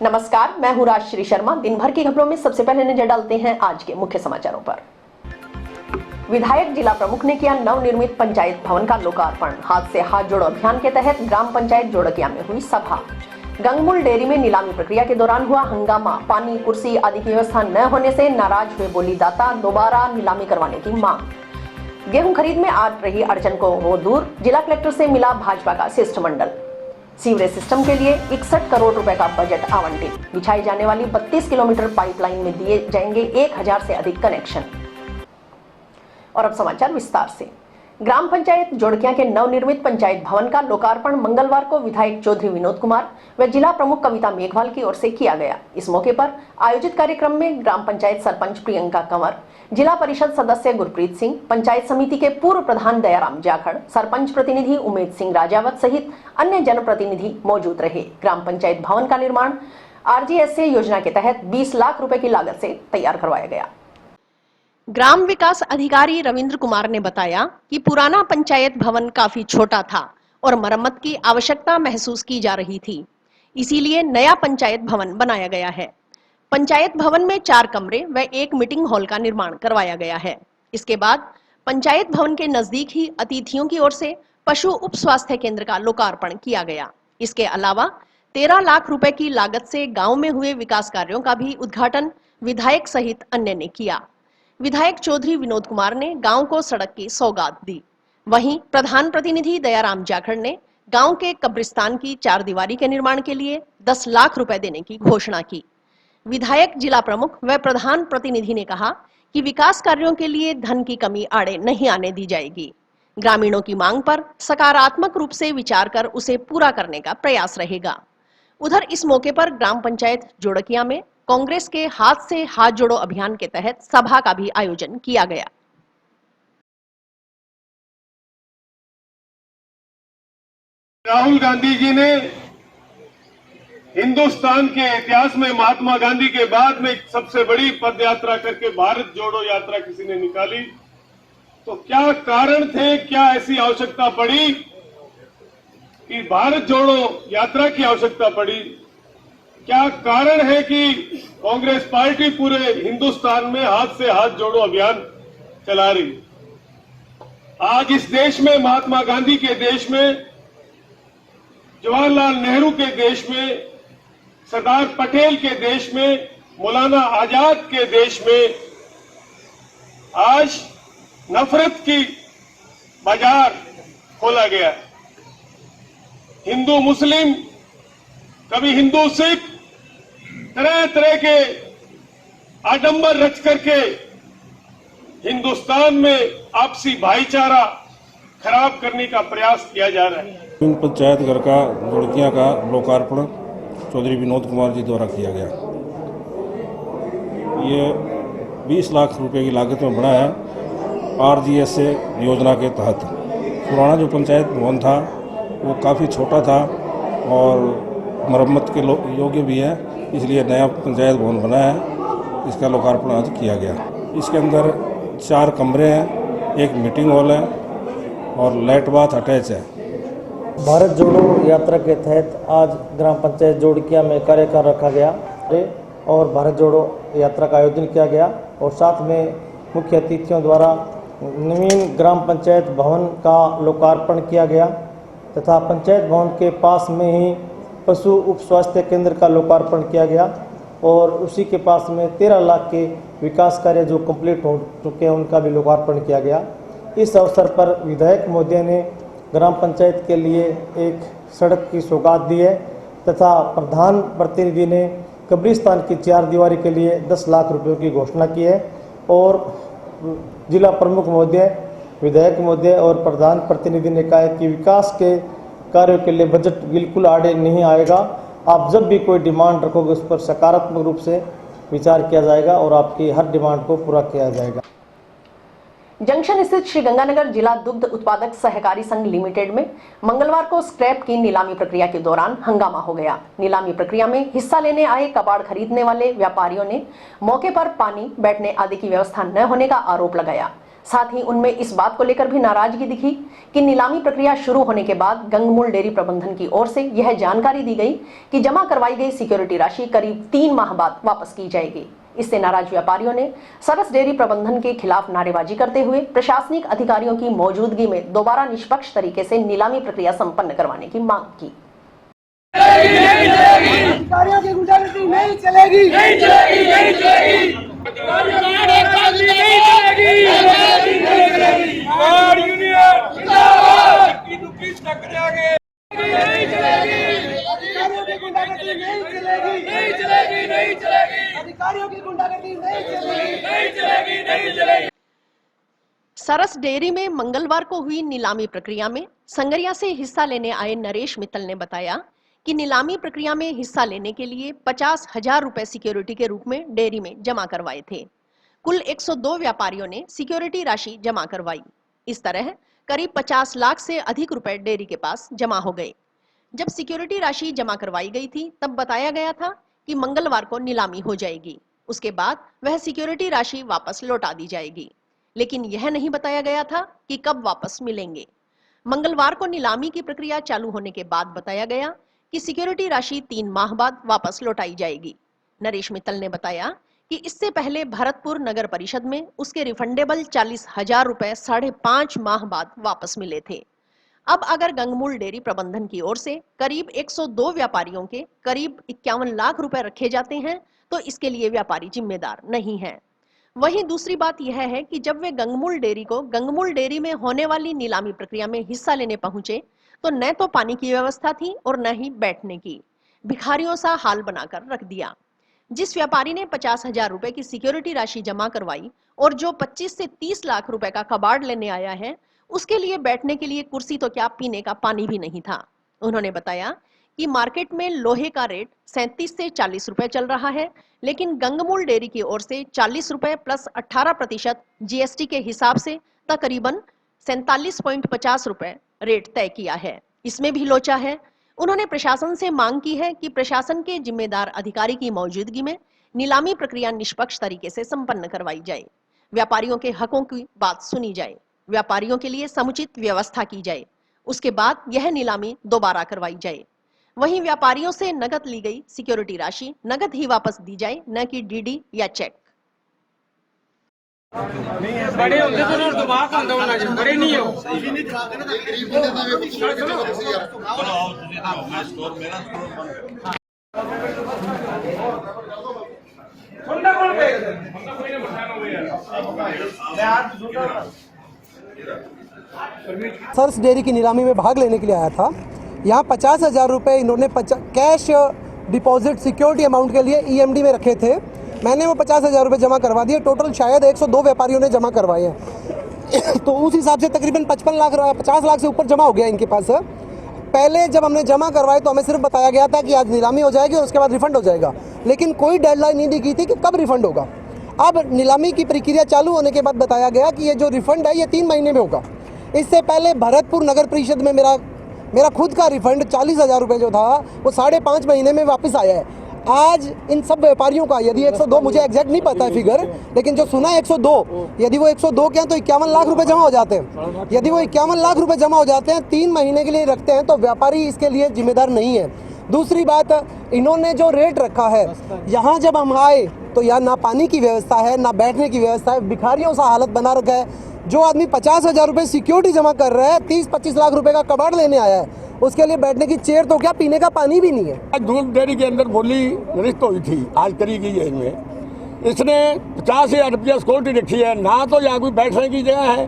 नमस्कार, मैं हूं राजश्री शर्मा। दिन भर की खबरों में सबसे पहले नजर डालते हैं आज के मुख्य समाचारों पर। विधायक जिला प्रमुख ने किया नवनिर्मित पंचायत भवन का लोकार्पण। हाथ से हाथ जोड़ो अभियान के तहत ग्राम पंचायत जोड़किया में हुई सभा। गंगमूल डेयरी में नीलामी प्रक्रिया के दौरान हुआ हंगामा। पानी, कुर्सी आदि की व्यवस्था न होने से नाराज हुए बोलीदाता, दोबारा नीलामी करवाने की मांग। गेहूं खरीद में आ रही अड़चन को हो दूर, जिला कलेक्टर से मिला भाजपा का शिष्टमंडल। सीवरेज सिस्टम के लिए 61 करोड़ रुपए का बजट आवंटित। बिछाई जाने वाली 32 किलोमीटर पाइपलाइन में दिए जाएंगे 1000 से अधिक कनेक्शन। और अब समाचार विस्तार से। ग्राम पंचायत जोड़किया के नवनिर्मित पंचायत भवन का लोकार्पण मंगलवार को विधायक चौधरी विनोद कुमार व जिला प्रमुख कविता मेघवाल की ओर से किया गया। इस मौके पर आयोजित कार्यक्रम में ग्राम पंचायत सरपंच प्रियंका कंवर, जिला परिषद सदस्य गुरप्रीत सिंह, पंचायत समिति के पूर्व प्रधान दयाराम जाखड़, सरपंच प्रतिनिधि उमेद सिंह राजावत सहित अन्य जनप्रतिनिधि मौजूद रहे। ग्राम पंचायत भवन का निर्माण RGSA योजना के तहत 20 लाख रुपए की लागत से तैयार करवाया गया। ग्राम विकास अधिकारी रविंद्र कुमार ने बताया कि पुराना पंचायत भवन काफी छोटा था और मरम्मत की आवश्यकता महसूस की जा रही थी, इसीलिए नया पंचायत भवन बनाया गया है। पंचायत भवन में 4 कमरे व 1 मीटिंग हॉल का निर्माण करवाया गया है। इसके बाद पंचायत भवन के नजदीक ही अतिथियों की ओर से पशु उप स्वास्थ्य केंद्र का लोकार्पण किया गया। इसके अलावा 13 लाख रुपए की लागत से गांव में हुए विकास कार्यों का भी उद्घाटन विधायक सहित अन्य ने किया। विधायक चौधरी विनोद कुमार ने गांव को सड़क की सौगात दी। वहीं प्रधान प्रतिनिधि दयाराम जाखड़ ने गांव के कब्रिस्तान की 4 दीवारी के निर्माण के लिए 10 लाख रुपए देने की घोषणा की। विधायक, जिला प्रमुख व प्रधान प्रतिनिधि ने कहा कि विकास कार्यों के लिए धन की कमी आड़े नहीं आने दी जाएगी। ग्रामीणों की मांग पर सकारात्मक रूप से विचार कर उसे पूरा करने का प्रयास रहेगा। उधर इस मौके पर ग्राम पंचायत जोड़किया में कांग्रेस के हाथ से हाथ जोड़ो अभियान के तहत सभा का भी आयोजन किया गया। राहुल गांधी जी ने हिंदुस्तान के इतिहास में महात्मा गांधी के बाद में सबसे बड़ी पद यात्रा करके भारत जोड़ो यात्रा किसी ने निकाली, तो क्या कारण थे, क्या ऐसी आवश्यकता पड़ी कि भारत जोड़ो यात्रा की आवश्यकता पड़ी? क्या कारण है कि कांग्रेस पार्टी पूरे हिंदुस्तान में हाथ से हाथ जोड़ो अभियान चला रही? आज इस देश में, महात्मा गांधी के देश में, जवाहरलाल नेहरू के देश में, सरदार पटेल के देश में, मौलाना आजाद के देश में आज नफरत की बाजार खोला गया है। हिंदू मुस्लिम, कभी हिंदू सिख, तरह तरह के आडंबर रच करके हिंदुस्तान में आपसी भाईचारा खराब करने का प्रयास किया जा रहा है। पंचायत घर का जोड़किया का लोकार्पण चौधरी विनोद कुमार जी द्वारा किया गया। ये 20 लाख रुपए की लागत में बना है RGSA योजना के तहत। पुराना जो पंचायत भवन था वो काफ़ी छोटा था और मरम्मत के योग्य भी है, इसलिए नया पंचायत भवन बना है। इसका लोकार्पण आज किया गया। इसके अंदर 4 कमरे हैं, 1 मीटिंग हॉल है और लाइट बाथ अटैच है। भारत जोड़ो यात्रा के तहत आज ग्राम पंचायत जोड़किया में कार्यक्रम रखा गया और भारत जोड़ो यात्रा का आयोजन किया गया और साथ में मुख्य अतिथियों द्वारा नवीन ग्राम पंचायत भवन का लोकार्पण किया गया तथा पंचायत भवन के पास में ही पशु उप स्वास्थ्य केंद्र का लोकार्पण किया गया और उसी के पास में 13 लाख के विकास कार्य जो कंप्लीट हो चुके हैं उनका भी लोकार्पण किया गया। इस अवसर पर विधायक महोदय ने ग्राम पंचायत के लिए एक सड़क की सौगात दी है तथा प्रधान प्रतिनिधि ने कब्रिस्तान की 4 दीवारी के लिए 10 लाख रुपयों की घोषणा की है और जिला प्रमुख महोदय, विधायक महोदय और प्रधान प्रतिनिधि ने कहा है कि विकास के कार्यों के लिए बजट बिल्कुल आड़े नहीं आएगा। आप जब भी कोई डिमांड रखोगे उस पर सकारात्मक रूप से विचार किया जाएगा और आपकी हर डिमांड को पूरा किया जाएगा। जंक्शन स्थित श्री गंगानगर जिला दुग्ध उत्पादक सहकारी संघ लिमिटेड में मंगलवार को स्क्रैप की नीलामी प्रक्रिया के दौरान हंगामा हो गया। नीलामी प्रक्रिया में हिस्सा लेने आए कबाड़ खरीदने वाले व्यापारियों ने मौके पर पानी, बैठने आदि की व्यवस्था न होने का आरोप लगाया। साथ ही उनमें इस बात को लेकर भी नाराजगी दिखी कि नीलामी प्रक्रिया शुरू होने के बाद गंगमूल डेयरी प्रबंधन की ओर से यह जानकारी दी गई कि जमा करवाई गई सिक्योरिटी राशि करीब 3 माह बाद वापस की जाएगी। इससे नाराज व्यापारियों ने सरस डेयरी प्रबंधन के खिलाफ नारेबाजी करते हुए प्रशासनिक अधिकारियों की मौजूदगी में दोबारा निष्पक्ष तरीके से नीलामी प्रक्रिया संपन्न करवाने की मांग की। अधिकारियों की गुंडागर्दी नहीं चलेगी, नहीं चलेगी, नहीं चलेगी। अधिकारियों की गुंडागर्दी नहीं चलेगी, नहीं चलेगी, नहीं चलेगी। अधिकारियों की गुंडागर्दी नहीं चलेगी, नहीं चलेगी, नहीं चलेगी। सरस डेयरी में मंगलवार को हुई नीलामी प्रक्रिया में संगरिया से हिस्सा लेने आए नरेश मित्तल ने बताया कि नीलामी प्रक्रिया में हिस्सा लेने के लिए 50,000 रुपए सिक्योरिटी के रूप में डेयरी में जमा करवाए थे। कुल 102 व्यापारियों ने सिक्योरिटी राशि जमा करवाई। इस तरह करीब 50 लाख से अधिक रुपए डेयरी के पास जमा हो गए। जब सिक्योरिटी राशि जमा करवाई गई थी तब बताया गया था कि मंगलवार को नीलामी हो जाएगी, उसके बाद वह सिक्योरिटी राशि वापस लौटा दी जाएगी, लेकिन यह नहीं बताया गया था कि कब वापस मिलेंगे। मंगलवार को नीलामी की प्रक्रिया चालू होने के बाद बताया गया कि सिक्योरिटी राशि 3 माह बाद वापस लौटाई जाएगी। नरेश मित्तल ने बताया कि इससे पहले भरतपुर नगर परिषद में उसके रिफंडेबल 40,000 रुपए 5.5 माह बाद वापस मिले थे। अब अगर गंगमूल डेयरी प्रबंधन की ओर से करीब 102 व्यापारियों के करीब 51 लाख रुपए रखे जाते हैं तो इसके लिए व्यापारी जिम्मेदार नहीं है। वहीं दूसरी बात यह है कि जब वे गंगमूल डेयरी में होने वाली नीलामी प्रक्रिया में हिस्सा लेने पहुंचे तो न तो पानी की व्यवस्था थी और न ही बैठने की। भिखारियों सा हाल बनाकर रख दिया। जिस व्यापारी ने 50,000 रुपए की सिक्योरिटी राशि जमा करवाई और जो 25 से 30 लाख रुपए का कबाड़ लेने आया है, उसके लिए बैठने के लिए कुर्सी तो क्या पीने का पानी भी नहीं था। उन्होंने बताया कि मार्केट में लोहे का रेट 37 से 40 रुपए चल रहा है, लेकिन गंगमूल डेयरी की ओर से 40 रुपए प्लस 18% GST के हिसाब से तकरीबन 47.50 रुपए रेट तय किया है। इसमें भी लोचा है। उन्होंने प्रशासन से मांग की है कि प्रशासन के जिम्मेदार अधिकारी की मौजूदगी में नीलामी प्रक्रिया निष्पक्ष तरीके से संपन्न करवाई जाए, व्यापारियों के हकों की बात सुनी जाए, व्यापारियों के लिए समुचित व्यवस्था की जाए, उसके बाद यह नीलामी दोबारा करवाई जाए। वहीं व्यापारियों से नकद ली गई सिक्योरिटी राशि नकद ही वापस दी जाए, न कि डीडी या चेक। बड़े होते तो दिमाग होता होना चाहिए, बड़े नहीं हो। सरस डेयरी की नीलामी में भाग लेने के लिए आया था। यहाँ 50,000 रुपये इन्होंने कैश डिपॉजिट सिक्योरिटी अमाउंट के लिए EMD में रखे थे। मैंने वो 50,000 रुपये जमा करवा दिए। टोटल शायद 102 व्यापारियों ने जमा करवाए हैं तो उस हिसाब से तकरीबन 50 लाख से ऊपर जमा हो गया इनके पास। पहले जब हमने जमा करवाए तो हमें सिर्फ बताया गया था कि आज नीलामी हो जाएगी और उसके बाद रिफंड हो जाएगा, लेकिन कोई डेडलाइन नहीं दी गई थी कि कब रिफंड होगा। अब नीलामी की प्रक्रिया चालू होने के बाद बताया गया कि ये जो रिफंड है ये 3 महीने में होगा। इससे पहले भरतपुर नगर परिषद में मेरा खुद का रिफंड 40,000 रुपये जो था वो 5.5 महीने में वापस आया है। आज इन सब व्यापारियों का यदि 102, मुझे एग्जैक्ट नहीं पता है फिगर, लेकिन जो सुना है 102, यदि वो 102 के हैं तो 51 लाख रुपए जमा हो जाते हैं। यदि वो 51 लाख रुपए जमा हो जाते हैं, 3 महीने के लिए रखते हैं, तो व्यापारी इसके लिए जिम्मेदार नहीं है। दूसरी बात, इन्होंने जो रेट रखा है, यहाँ जब हम आए तो यहाँ ना पानी की व्यवस्था है ना बैठने की व्यवस्था है, भिखारियों सा हालत बना रखा है। जो आदमी 50,000 रुपये सिक्योरिटी जमा कर रहा है, 30-25 लाख रुपए का कबाड़ लेने आया है, उसके लिए बैठने की चेयर तो क्या, पीने का पानी भी नहीं है। दूध डेयरी के अंदर बोली रिश्त हुई थी, आज करी गई है इनमें। इसने 50,000 रुपया सिक्योरिटी रखी है। ना तो यहाँ कोई बैठने की जगह है,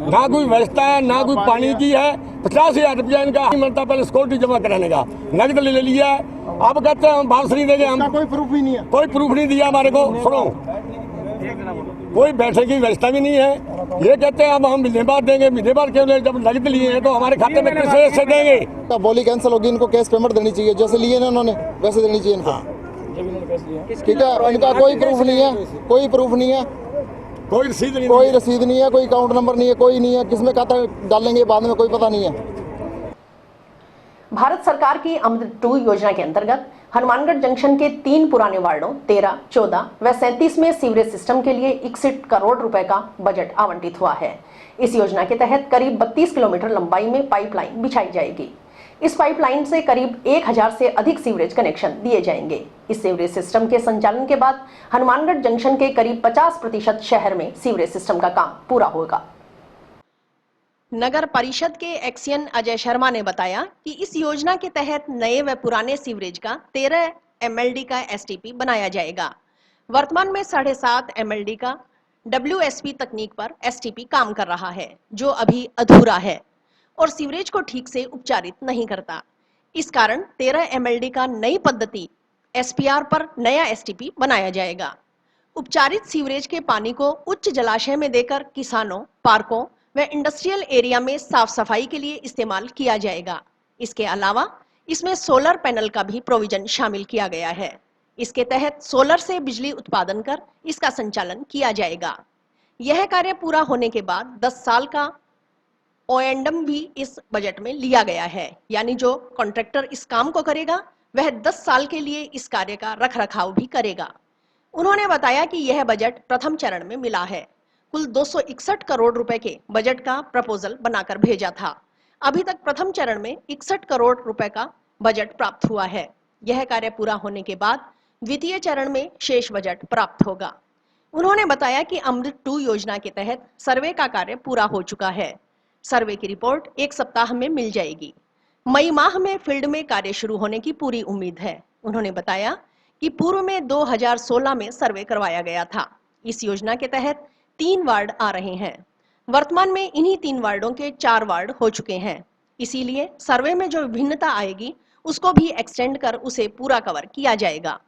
ना कोई व्यवस्था है, ना कोई पानी की है। 50,000 रुपया इनका मिलता पहले सिक्योरिटी जमा कराने का, नकद ले लिया है। अब कहते हैं हम वापस नहीं देंगे, हम कोई प्रूफ भी नहीं है, कोई प्रूफ नहीं दिया हमारे को। सुनो, कोई बैठने की व्यवस्था भी नहीं है। ये कहते हैं अब हम महीने बाद देंगे, महीने बाद क्यों? जब नकद लिए हैं तो हमारे खाते में किस से देंगे? बोली कैंसिल होगी, इनको कैश पेमेंट देनी चाहिए, जैसे लिए ना उन्होंने वैसे देनी चाहिए इनको। ठीक है, इनका कोई प्रूफ नहीं है, कोई प्रूफ नहीं है, कोई रसीद नहीं, कोई रसीद नहीं है, कोई अकाउंट नंबर नहीं है, कोई नहीं है, किसमें खाता डालेंगे बाद में कोई पता नहीं है। भारत सरकार की अमृत 2 योजना के अंतर्गत हनुमानगढ़ जंक्शन के 3 पुराने वार्डों 13, 14 व 37 में सीवरेज सिस्टम के लिए 61 करोड़ रुपए का बजट आवंटित हुआ है। इस योजना के तहत करीब 32 किलोमीटर लंबाई में पाइपलाइन बिछाई जाएगी। इस पाइपलाइन से करीब 1000 से अधिक सीवरेज कनेक्शन दिए जाएंगे। इस सीवरेज सिस्टम के संचालन के बाद हनुमानगढ़ जंक्शन के करीब 50% शहर में सीवरेज सिस्टम का काम पूरा होगा। नगर परिषद के एक्सियन अजय शर्मा ने बताया कि इस योजना के तहत नए व पुराने सीवरेज का 13 MLD का STP बनाया जाएगा। वर्तमान में 7.5 MLD का WSP तकनीक पर STP काम कर रहा है, जो अभी अधूरा है और सीवरेज को ठीक से उपचारित नहीं करता। इस कारण 13 MLD का नई पद्धति SPR पर नया STP बनाया जाएगा। उपचारित सीवरेज के पानी को उच्च जलाशय में देकर किसानों, पार्कों व इंडस्ट्रियल एरिया में साफ सफाई के लिए इस्तेमाल किया जाएगा। इसके अलावा इसमें सोलर पैनल का भी प्रोविजन शामिल किया गया है। इसके तहत सोलर से बिजली उत्पादन कर इसका संचालन किया जाएगा। यह कार्य पूरा होने के बाद 10 साल का O&M भी इस बजट में लिया गया है, यानी जो कॉन्ट्रैक्टर इस काम को करेगा वह 10 साल के लिए इस कार्य का रखरखाव भी करेगा। उन्होंने बताया कि यह बजट प्रथम चरण में मिला है। कुल 261 करोड़ रुपए के बजट का प्रपोजल बनाकर भेजा था। अभी तक प्रथम चरण में 61 करोड़ रुपए का बजट प्राप्त हुआ है। यह कार्य पूरा होने के बाद द्वितीय चरण में शेष बजट प्राप्त होगा। उन्होंने बताया कि अमृत 2 योजना के तहत सर्वे का कार्य पूरा हो चुका है। सर्वे की रिपोर्ट 1 सप्ताह में मिल जाएगी। मई माह में फील्ड में कार्य शुरू होने की पूरी उम्मीद है। उन्होंने बताया कि पूर्व में 2016 में सर्वे करवाया गया था। इस योजना के तहत 3 वार्ड आ रहे हैं। वर्तमान में इन्हीं 3 वार्डों के 4 वार्ड हो चुके हैं। इसीलिए सर्वे में जो भिन्नता आएगी उसको भी एक्सटेंड कर उसे पूरा कवर किया जाएगा।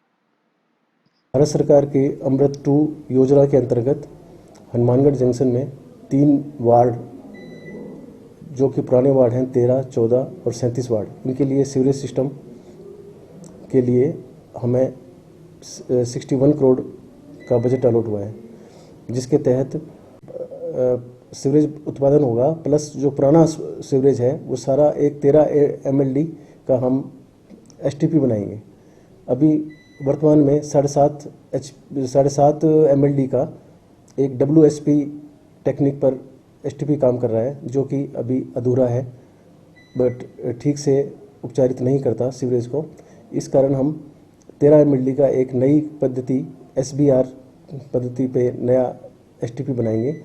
भारत सरकार की अमृत 2 योजना के अंतर्गत हनुमानगढ़ जंक्शन में 3 वार्ड, जो कि पुराने वार्ड हैं 13, 14 और 37 वार्ड, इनके लिए सीवरेज सिस्टम के लिए हमें 61 करोड़ का बजट अलॉट हुआ है, जिसके तहत सीवरेज उत्पादन होगा। प्लस जो पुराना सीवरेज है वो सारा एक 13 MLD का हम STP बनाएंगे। अभी वर्तमान में 7.5 MLD का एक WSP टेक्निक पर STP काम कर रहा है, जो कि अभी अधूरा है, बट ठीक से उपचारित नहीं करता सीवरेज को। इस कारण हम 13 MLD का एक नई पद्धति SBR पद्धति पे नया STP बनाएंगे।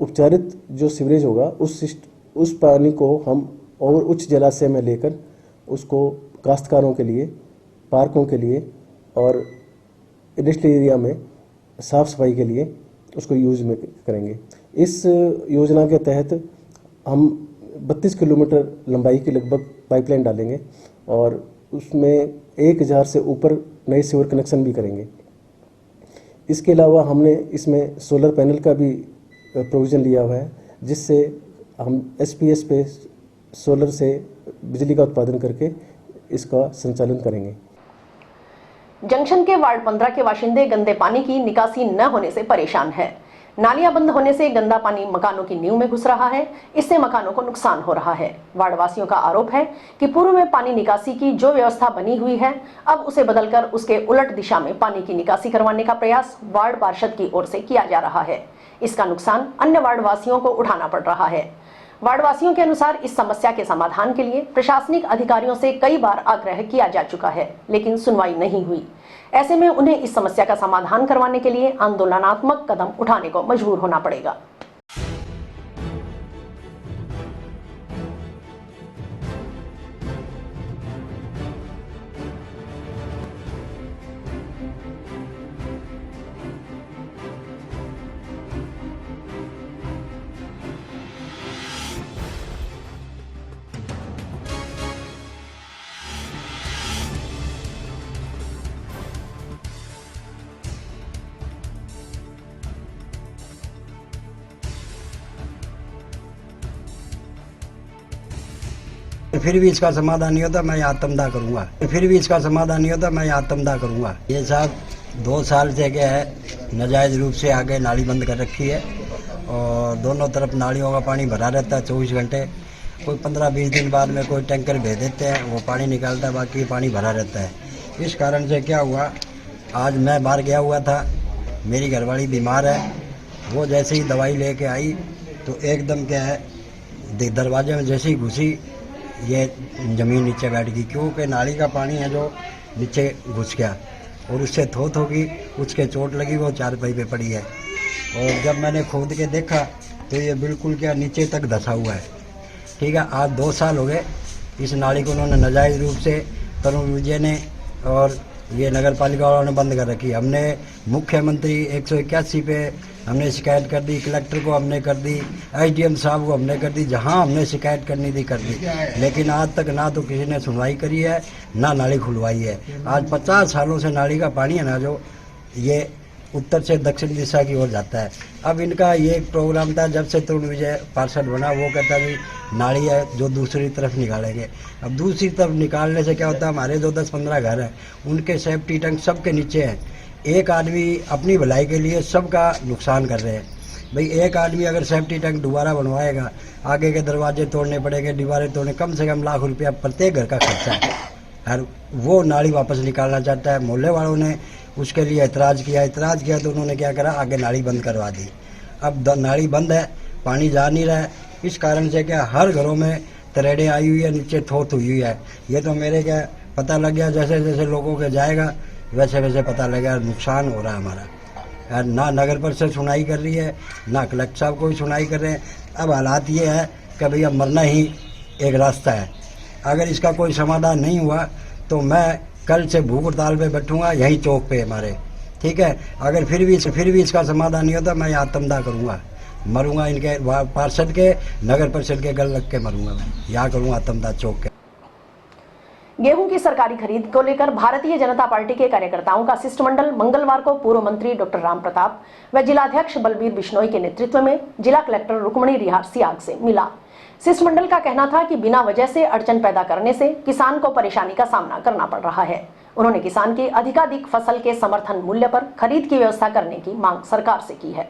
उपचारित जो सीवरेज होगा उस पानी को हम और उच्च जलाशय में लेकर उसको काश्तकारों के लिए, पार्कों के लिए और इंडस्ट्रियल एरिया में साफ सफाई के लिए उसको यूज में करेंगे। इस योजना के तहत हम 32 किलोमीटर लंबाई की लगभग पाइपलाइन डालेंगे और उसमें 1000 से ऊपर नए सीवर कनेक्शन भी करेंगे। इसके अलावा हमने इसमें सोलर पैनल का भी प्रोविज़न लिया हुआ है, जिससे हम SPS पे सोलर से बिजली का उत्पादन करके इसका संचालन करेंगे। जंक्शन के वार्ड 15 के बाशिंदे गंदे पानी की निकासी न होने से परेशान है। नालियां बंद होने से गंदा पानी मकानों की नींव में घुस रहा है। इससे मकानों को नुकसान हो रहा है। वार्ड वासियों का आरोप है कि पूर्व में पानी निकासी की जो व्यवस्था बनी हुई है, अब उसे बदलकर उसके उलट दिशा में पानी की निकासी करवाने का प्रयास वार्ड पार्षद की ओर से किया जा रहा है। इसका नुकसान अन्य वार्ड वासियों को उठाना पड़ रहा है। वार्ड वासियों के अनुसार इस समस्या के समाधान के लिए प्रशासनिक अधिकारियों से कई बार आग्रह किया जा चुका है, लेकिन सुनवाई नहीं हुई। ऐसे में उन्हें इस समस्या का समाधान करवाने के लिए आंदोलनात्मक कदम उठाने को मजबूर होना पड़ेगा। फिर भी इसका समाधान नहीं होता, मैं आत्मदाह करूंगा। फिर भी इसका समाधान नहीं होता, मैं आत्मदाह करूंगा। ये साहब 2 साल से क्या है, नाजायज़ रूप से आगे नाली बंद कर रखी है और दोनों तरफ नालियों का पानी भरा रहता है 24 घंटे। कोई 15-20 दिन बाद में कोई टैंकर भेज देते हैं, वो पानी निकालता है, बाकी पानी भरा रहता है। इस कारण से क्या हुआ, आज मैं बाहर गया हुआ था, मेरी घरवाली बीमार है, वो जैसे ही दवाई लेके आई तो एकदम क्या है, दरवाजे में जैसे ही घुसी ये ज़मीन नीचे बैठ गई, क्योंकि नाली का पानी है जो नीचे घुस गया और उससे थोथ होगी, उसके चोट लगी, वो चारपाई पे पड़ी है। और जब मैंने खोद के देखा तो ये बिल्कुल क्या नीचे तक धंसा हुआ है। ठीक है, आज 2 साल हो गए इस नाली को उन्होंने नाजायज़ रूप से तरुण विजय ने और ये नगर पालिका वालों ने बंद कर रखी। हमने मुख्यमंत्री 181 पे हमने शिकायत कर दी, कलेक्टर को हमने कर दी, एसडीएम साहब को हमने कर दी, जहां हमने शिकायत करनी थी कर दी, लेकिन आज तक ना तो किसी ने सुनवाई करी है ना नाली खुलवाई है। आज 50 सालों से नाली का पानी है ना जो ये उत्तर से दक्षिण दिशा की ओर जाता है। अब इनका ये एक प्रोग्राम था, जब से तरुण विजय पार्षद बना वो कहता भी नाली है जो दूसरी तरफ निकालेंगे। अब दूसरी तरफ निकालने से क्या होता है, हमारे जो 10-15 घर हैं उनके सेफ्टी टैंक सबके नीचे हैं। एक आदमी अपनी भलाई के लिए सबका नुकसान कर रहे हैं। भाई एक आदमी अगर सेफ्टी टैंक दोबारा बनवाएगा, आगे के दरवाजे तोड़ने पड़ेंगे, दीवारें तोड़ने, कम से कम लाख रुपया प्रत्येक घर का खर्चा है। हर वो नाली वापस निकालना चाहता है। मोहल्ले वालों ने उसके लिए एतराज़ किया तो उन्होंने क्या करा, आगे नाली बंद करवा दी। अब नाली बंद है, पानी जा नहीं रहा है, इस कारण से क्या हर घरों में तरेड़े आई हुई है, नीचे थोथ हुई है। ये तो मेरे क्या पता लग गया, जैसे जैसे लोगों के जाएगा वैसे वैसे पता लगेगा, नुकसान हो रहा है हमारा। ना नगर परिषद सुनाई कर रही है, ना कलेक्टर साहब कोई सुनाई कर रहे हैं। अब हालात ये है कि भैया मरना ही एक रास्ता है। अगर इसका कोई समाधान नहीं हुआ तो मैं कल से भूख हड़ताल पे बैठूंगा यहीं चौक पे हमारे, ठीक है। अगर फिर भी इसका समाधान नहीं होता, मैं आत्मदाह करूंगा, मरूंगा इनके पार्षद के, नगर परिषद के गल लग के मरूंगा। मैं यहाँ करूंगा आत्मदाह चौक के। गेहूं की सरकारी खरीद को लेकर भारतीय जनता पार्टी के कार्यकर्ताओं का शिष्टमंडल मंगलवार को पूर्व मंत्री डॉक्टर राम प्रताप व जिलाध्यक्ष बलबीर बिश्नोई के नेतृत्व में जिला कलेक्टर रुक्मणी रिहार सियाग से मिला। शिष्टमंडल का कहना था कि बिना वजह से अड़चन पैदा करने से किसान को परेशानी का सामना करना पड़ रहा है। उन्होंने किसान की अधिकाधिक फसल के समर्थन मूल्य पर खरीद की व्यवस्था करने की मांग सरकार से की है।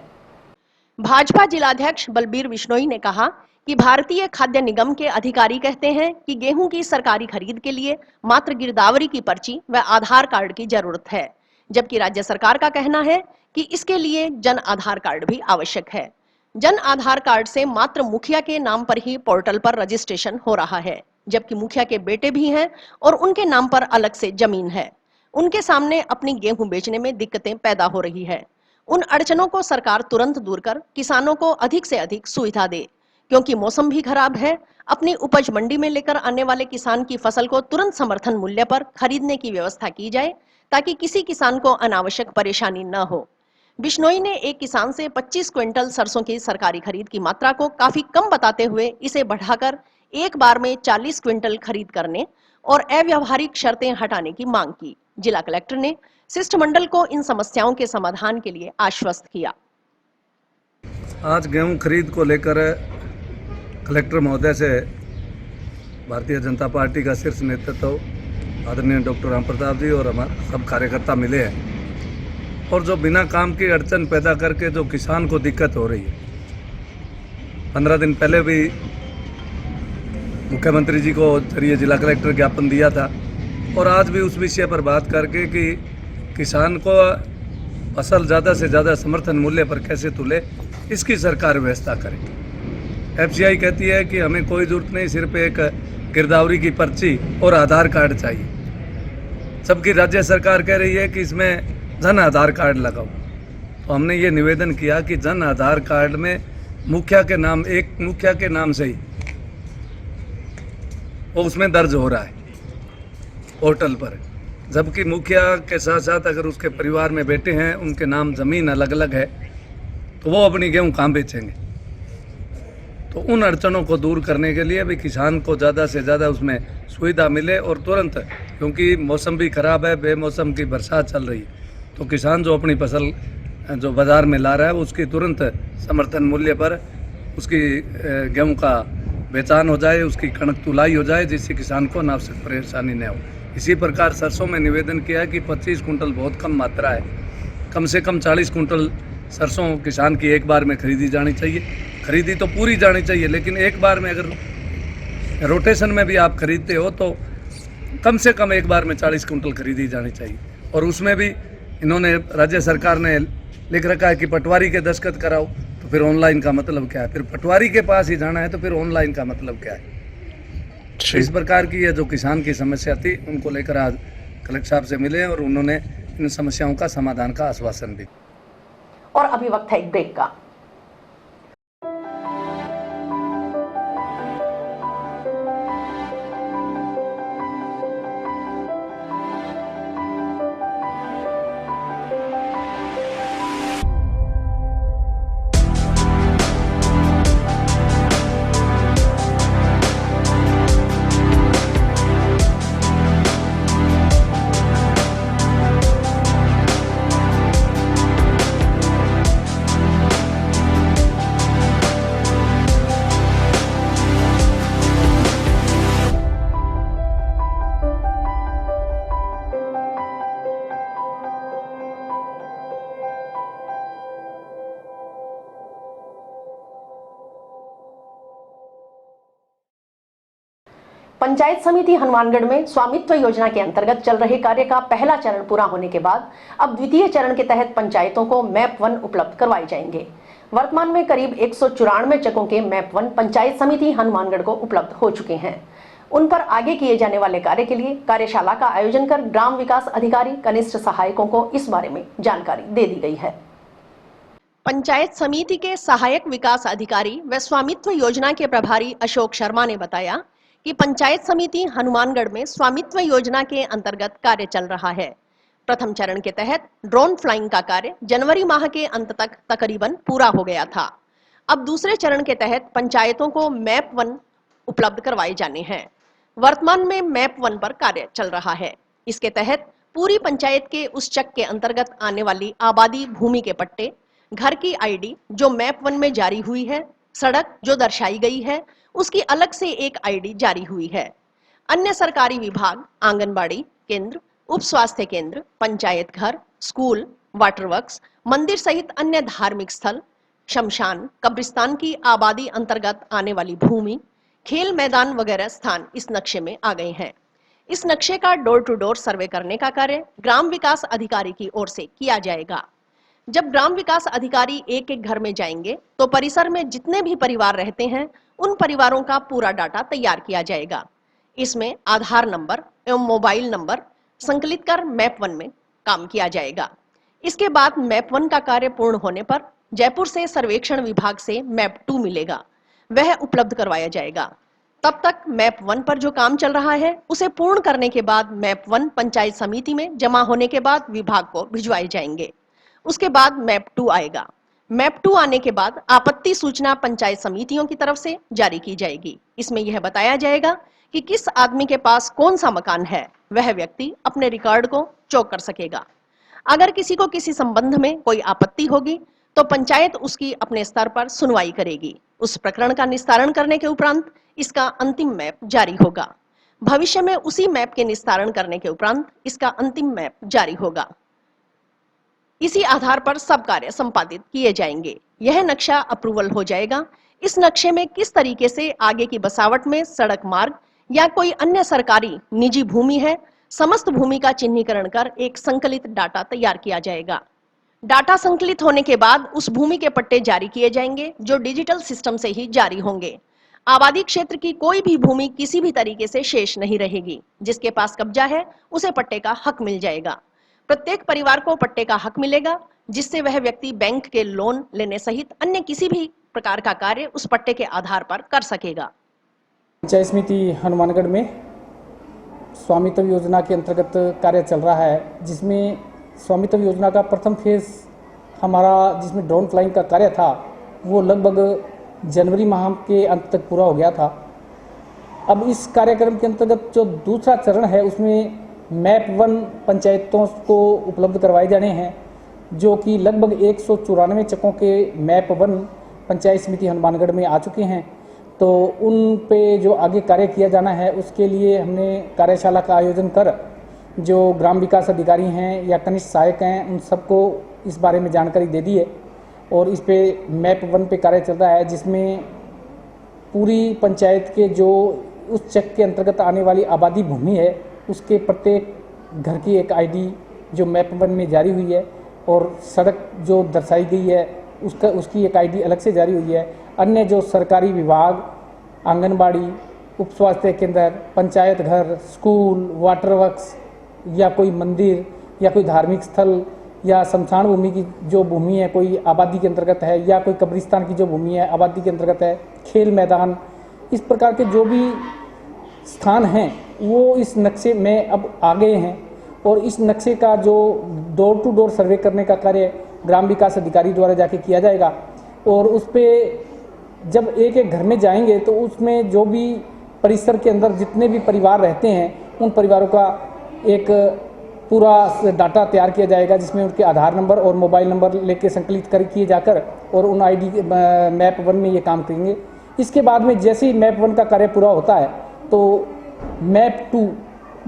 भाजपा जिलाध्यक्ष बलबीर बिश्नोई ने कहा कि भारतीय खाद्य निगम के अधिकारी कहते हैं कि गेहूं की सरकारी खरीद के लिए मात्र गिरदावरी की पर्ची व आधार कार्ड की जरूरत है, जबकि राज्य सरकार का कहना है कि इसके लिए जन आधार कार्ड भी आवश्यक है। जन आधार कार्ड से मात्र मुखिया के नाम पर ही पोर्टल पर रजिस्ट्रेशन हो रहा है, जबकि मुखिया के बेटे भी हैं और उनके नाम पर अलग से जमीन है। उनके सामने अपनी गेहूं बेचने में दिक्कतें पैदा हो रही है। उन अड़चनों को सरकार तुरंत दूर कर किसानों को अधिक से अधिक सुविधा दे, क्योंकि मौसम भी खराब है। अपनी उपज मंडी में लेकर आने वाले किसान की फसल को तुरंत समर्थन मूल्य पर खरीदने की व्यवस्था की जाए, ताकि किसी किसान को अनावश्यक परेशानी न हो। बिश्नोई ने एक किसान से 25 क्विंटल सरसों की सरकारी खरीद की मात्रा को काफी कम बताते हुए इसे बढ़ाकर एक बार में 40 क्विंटल खरीद करने और अव्यावहारिक शर्तें हटाने की मांग की। जिला कलेक्टर ने शिष्टमंडल को इन समस्याओं के समाधान के लिए आश्वस्त किया। आज गेहूं खरीद को लेकर कलेक्टर महोदय से भारतीय जनता पार्टी का शीर्ष नेतृत्व आदरणीय डॉक्टर राम प्रताप जी और हमारे सब कार्यकर्ता मिले हैं, और जो बिना काम की अड़चन पैदा करके जो किसान को दिक्कत हो रही है। 15 दिन पहले भी मुख्यमंत्री जी को जरिए जिला कलेक्टर ज्ञापन दिया था, और आज भी उस विषय पर बात करके कि किसान को फसल ज़्यादा से ज़्यादा समर्थन मूल्य पर कैसे तुले, इसकी सरकार व्यवस्था करे। एफसीआई कहती है कि हमें कोई ज़रूरत नहीं, सिर्फ एक गिरदावरी की पर्ची और आधार कार्ड चाहिए, जबकि राज्य सरकार कह रही है कि इसमें जन आधार कार्ड लगाओ। तो हमने ये निवेदन किया कि जन आधार कार्ड में मुखिया के नाम, एक मुखिया के नाम से ही वो उसमें दर्ज हो रहा है पोर्टल पर, जबकि मुखिया के साथ साथ अगर उसके परिवार में बेटे हैं, उनके नाम ज़मीन अलग अलग है, तो वो अपनी गेहूँ कहाँ बेचेंगे। तो उन अड़चनों को दूर करने के लिए भी किसान को ज़्यादा से ज़्यादा उसमें सुविधा मिले, और तुरंत, क्योंकि मौसम भी ख़राब है, बेमौसम की बरसात चल रही है, तो किसान जो अपनी फसल जो बाज़ार में ला रहा है उसकी तुरंत समर्थन मूल्य पर उसकी गेहूं का बेचान हो जाए, उसकी कणक तुलाई हो जाए, जिससे किसान को अनावश्यक परेशानी न हो। इसी प्रकार सरसों में निवेदन किया कि 25 कुंटल बहुत कम मात्रा है, कम से कम 40 कुंटल सरसों किसान की एक बार में खरीदी जानी चाहिए। खरीदी तो पूरी जानी चाहिए, लेकिन एक बार में अगर रोटेशन में भी आप खरीदते हो तो कम से कम एक बार में 40 कुंटल खरीदी जानी चाहिए। और उसमें भी इन्होंने, राज्य सरकार ने लिख रखा है कि पटवारी के दस्तखत कराओ, तो फिर ऑनलाइन का मतलब क्या है? फिर पटवारी के पास ही जाना है तो फिर ऑनलाइन का मतलब क्या है? इस प्रकार की ये जो किसान की समस्या थी उनको लेकर आज कलेक्टर साहब से मिले और उन्होंने इन समस्याओं का समाधान का आश्वासन भी। और अभी वक्त है एक ब्रेक का। पंचायत समिति हनुमानगढ़ में स्वामित्व योजना के अंतर्गत चल रहे कार्य का पहला चरण पूरा होने के बाद अब द्वितीय चरण के तहत पंचायतों को मैप 1 उपलब्ध करवाए जाएंगे। वर्तमान में करीब 194 चकों के मैप 1 पंचायत समिति हनुमानगढ़ को उपलब्ध हो चुके हैं। उन पर आगे किए जाने वाले कार्य के लिए कार्यशाला का आयोजन कर ग्राम विकास अधिकारी कनिष्ठ सहायकों को इस बारे में जानकारी दे दी गई है। पंचायत समिति के सहायक विकास अधिकारी व स्वामित्व योजना के प्रभारी अशोक शर्मा ने बताया कि पंचायत समिति हनुमानगढ़ में स्वामित्व योजना के अंतर्गत कार्य चल रहा है। प्रथम चरण के तहत ड्रोन फ्लाइंग का कार्य जनवरी माह के अंत तक तकरीबन पूरा हो गया था। अब दूसरे चरण के तहत पंचायतों को मैप 1 उपलब्ध करवाए जाने हैं। वर्तमान में मैप 1 पर कार्य चल रहा है। इसके तहत पूरी पंचायत के उस चक के अंतर्गत आने वाली आबादी भूमि के पट्टे, घर की आईडी जो मैप 1 में जारी हुई है, सड़क जो दर्शाई गई है उसकी अलग से एक आईडी जारी हुई है। अन्य सरकारी विभाग, आंगनबाड़ी केंद्र, उप स्वास्थ्य केंद्र, पंचायत घर, स्कूल, वाटर वर्क्स, मंदिर सहित अन्य धार्मिक स्थल, शमशान, कब्रिस्तान की आबादी अंतर्गत आने वाली भूमि, खेल मैदान वगैरह स्थान इस नक्शे में आ गए हैं। इस नक्शे का डोर टू डोर सर्वे करने का कार्य ग्राम विकास अधिकारी की ओर से किया जाएगा। जब ग्राम विकास अधिकारी एक एक घर में जाएंगे तो परिसर में जितने भी परिवार रहते हैं उन परिवारों का पूरा डाटा तैयार किया जाएगा। इसमें आधार नंबर एवं मोबाइल नंबर संकलित कर मैप 1 में काम किया जाएगा। इसके बाद मैप 1 का कार्य पूर्ण होने पर जयपुर से सर्वेक्षण विभाग से मैप 2 मिलेगा, वह उपलब्ध करवाया जाएगा। तब तक मैप 1 पर जो काम चल रहा है उसे पूर्ण करने के बाद मैप 1 पंचायत समिति में जमा होने के बाद विभाग को भिजवाए जाएंगे। उसके बाद मैप 2 आएगा। मैप 2 आने के बाद आपत्ति सूचना पंचायत समितियों की तरफ से जारी की जाएगी। इसमें यह बताया जाएगा कि किस आदमी के पास कौन सा मकान है, वह व्यक्ति अपने रिकॉर्ड को चेक कर सकेगा। अगर किसी को किसी संबंध में कोई आपत्ति होगी तो पंचायत उसकी अपने स्तर पर सुनवाई करेगी। उस प्रकरण का निस्तारण करने के उपरांत इसका अंतिम मैप जारी होगा। भविष्य में उसी मैप के निस्तारण करने के उपरांत इसका अंतिम मैप जारी होगा। इसी आधार पर सब कार्य संपादित किए जाएंगे। यह नक्शा अप्रूवल हो जाएगा। इस नक्शे में किस तरीके से आगे की बसावट में सड़क मार्ग या कोई अन्य सरकारी निजी भूमि है, समस्त भूमि का चिन्हीकरण कर एक संकलित डाटा तैयार किया जाएगा। डाटा संकलित होने के बाद उस भूमि के पट्टे जारी किए जाएंगे जो डिजिटल सिस्टम से ही जारी होंगे। आबादी क्षेत्र की कोई भी भूमि किसी भी तरीके से शेष नहीं रहेगी। जिसके पास कब्जा है उसे पट्टे का हक मिल जाएगा। प्रत्येक परिवार को पट्टे का हक मिलेगा, जिससे वह व्यक्ति बैंक के लोन लेने सहित अन्य किसी भी प्रकार का कार्य उस पट्टे के आधार पर कर सकेगा। पंचायत समिति हनुमानगढ़ में स्वामित्व योजना के अंतर्गत कार्य चल रहा है, जिसमें स्वामित्व योजना का प्रथम फेज हमारा जिसमें ड्रोन फ्लाइंग का कार्य था वो लगभग जनवरी माह के अंत तक पूरा हो गया था। अब इस कार्यक्रम के अंतर्गत जो दूसरा चरण है उसमें मैप 1 पंचायतों को उपलब्ध करवाए जाने हैं, जो कि लगभग 194 चकों के मैप 1 पंचायत समिति हनुमानगढ़ में आ चुके हैं। तो उन पे जो आगे कार्य किया जाना है उसके लिए हमने कार्यशाला का आयोजन कर जो ग्राम विकास अधिकारी हैं या कनिष्ठ सहायक हैं उन सबको इस बारे में जानकारी दे दी है। और इस पे मैप 1 पे कार्य चल रहा है, जिसमें पूरी पंचायत के जो उस चेक के अंतर्गत आने वाली आबादी भूमि है उसके प्रत्येक घर की एक आईडी जो मैप 1 में जारी हुई है और सड़क जो दर्शाई गई है उसकी एक आईडी अलग से जारी हुई है। अन्य जो सरकारी विभाग, आंगनबाड़ी, उप स्वास्थ्य केंद्र, पंचायत घर, स्कूल, वाटर वर्क्स या कोई मंदिर या कोई धार्मिक स्थल या शमशान भूमि की जो भूमि है कोई आबादी के अंतर्गत है या कोई कब्रिस्तान की जो भूमि है आबादी के अंतर्गत है, खेल मैदान, इस प्रकार के जो भी स्थान हैं वो इस नक्शे में अब आ गए हैं। और इस नक्शे का जो डोर टू डोर सर्वे करने का कार्य ग्राम विकास अधिकारी द्वारा जाके किया जाएगा और उस पर जब एक एक घर में जाएंगे तो उसमें जो भी परिसर के अंदर जितने भी परिवार रहते हैं उन परिवारों का एक पूरा डाटा तैयार किया जाएगा जिसमें उनके आधार नंबर और मोबाइल नंबर लेके संकलित किए जाकर और उन आईडी मैप 1 में ये काम करेंगे। इसके बाद में जैसे ही मैप 1 का कार्य पूरा होता है तो मैप 2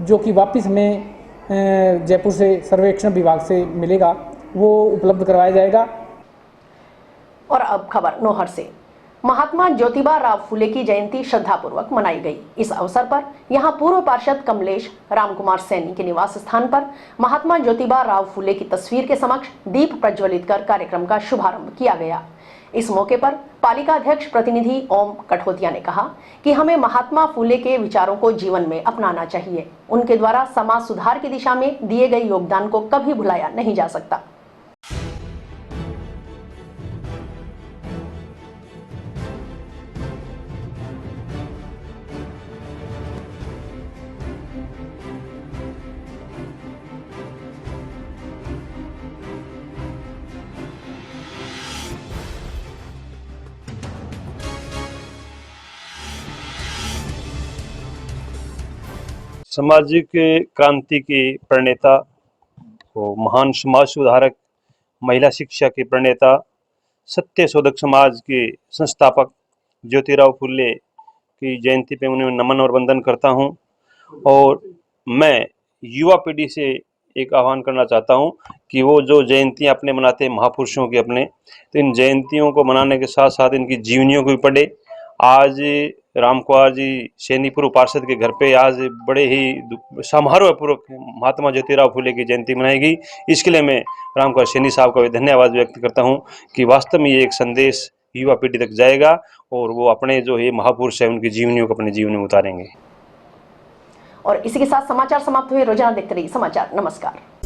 जो कि वापस हमें जयपुर से सर्वेक्षण विभाग से मिलेगा वो उपलब्ध करवाया जाएगा। और अब खबर नौहर से। महात्मा ज्योतिबा राव फुले की जयंती श्रद्धापूर्वक मनाई गई। इस अवसर पर यहां पूर्व पार्षद कमलेश रामकुमार सैनी के निवास स्थान पर महात्मा ज्योतिबा राव फुले की तस्वीर के समक्ष दीप प्रज्वलित कर कार्यक्रम का शुभारंभ किया गया। इस मौके पर पालिका अध्यक्ष प्रतिनिधि ओम कठोतिया ने कहा कि हमें महात्मा फुले के विचारों को जीवन में अपनाना चाहिए। उनके द्वारा समाज सुधार की दिशा में दिए गए योगदान को कभी भुलाया नहीं जा सकता। सामाजिक क्रांति के प्रणेता, महान समाज सुधारक, महिला शिक्षा के प्रणेता, सत्य शोधक समाज के संस्थापक ज्योतिराव फुले की जयंती पे उन्हें नमन और वंदन करता हूं। और मैं युवा पीढ़ी से एक आह्वान करना चाहता हूं कि वो जो जयंतियां अपने मनाते हैं महापुरुषों की अपने, तो इन जयंतियों को मनाने के साथ साथ इनकी जीवनियों को भी पढ़े। आज रामकुमार जी सैनी पूर्व पार्षद के घर पे आज बड़े ही समारोह पूर्वक महात्मा ज्योतिराव फुले की जयंती मनाई गई। इसके लिए मैं रामकुमार सैनी साहब का भी धन्यवाद व्यक्त करता हूं कि वास्तव में ये एक संदेश युवा पीढ़ी तक जाएगा और वो अपने जो ये महापुरुष है उनकी जीवनियों को अपने जीवन में उतारेंगे। और इसी के साथ समाचार समाप्त हुए। रोजाना देखते रहिए समाचार। नमस्कार।